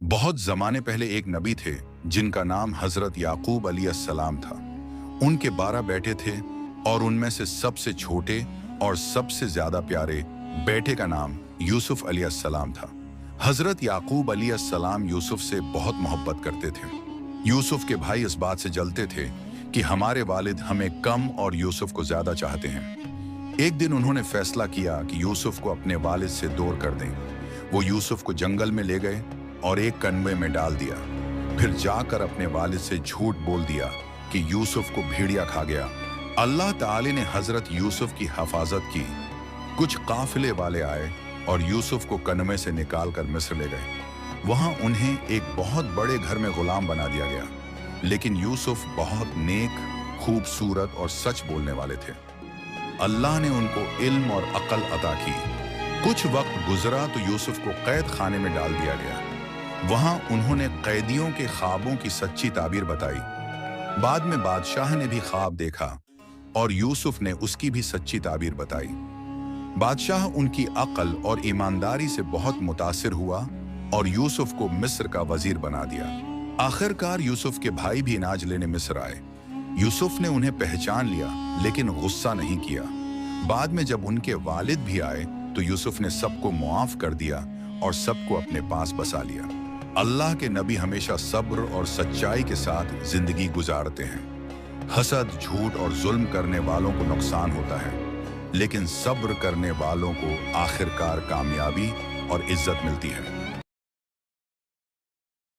बहुत ज़माने पहले एक नबी थे जिनका नाम हज़रत याकूब अलैहिस्सलाम था। उनके 12 बेटे थे और उनमें से सबसे छोटे और सबसे ज़्यादा प्यारे बेटे का नाम यूसुफ अलैहिस्सलाम था। हज़रत याकूब अलैहिस्सलाम यूसुफ से बहुत मोहब्बत करते थे। यूसुफ के भाई इस बात से जलते थे कि हमारे वालिद हमें कम और यूसुफ को ज़्यादा चाहते हैं। एक दिन उन्होंने फैसला किया कि यूसुफ को अपने वालिद से दूर कर दें। वो यूसुफ को जंगल में ले गए और एक कन्वे में डाल दिया। फिर जाकर अपने वालिद से झूठ बोल दिया कि यूसुफ को भेड़िया खा गया। अल्लाह ताला ने हजरत यूसुफ की हिफाजत की। कुछ काफिले वाले आए और यूसुफ को कन्वे से निकालकर मिस्र ले गए। वहां उन्हें एक बहुत बड़े घर में गुलाम बना दिया गया। लेकिन यूसुफ बहुत नेक, खूबसूरत और सच बोलने वाले थे। अल्लाह ने उनको इल्म और अक्ल अता की। कुछ वक्त गुजरा तो यूसुफ को कैद खाने में डाल दिया गया। वहां उन्होंने कैदियों के ख्वाबों की सच्ची ताबीर बताई। बाद में बादशाह ने भी ख्वाब देखा और यूसुफ ने उसकी भी सच्ची ताबीर बताई। बादशाह उनकी अक्ल और ईमानदारी से बहुत मुतासिर हुआ और यूसुफ को मिस्र का वजीर बना दिया। आखिरकार यूसुफ के भाई भी इनाज लेने मिस्र आए। यूसुफ ने उन्हें पहचान लिया लेकिन गुस्सा नहीं किया। बाद में जब उनके वालिद भी आए तो यूसुफ ने सबको मुआफ कर दिया और सबको अपने पास बसा लिया। अल्लाह के नबी हमेशा सब्र और सच्चाई के साथ जिंदगी गुजारते हैं। हसद, झूठ और जुल्म करने वालों को नुकसान होता है, लेकिन सब्र करने वालों को आखिरकार कामयाबी और इज्जत मिलती है।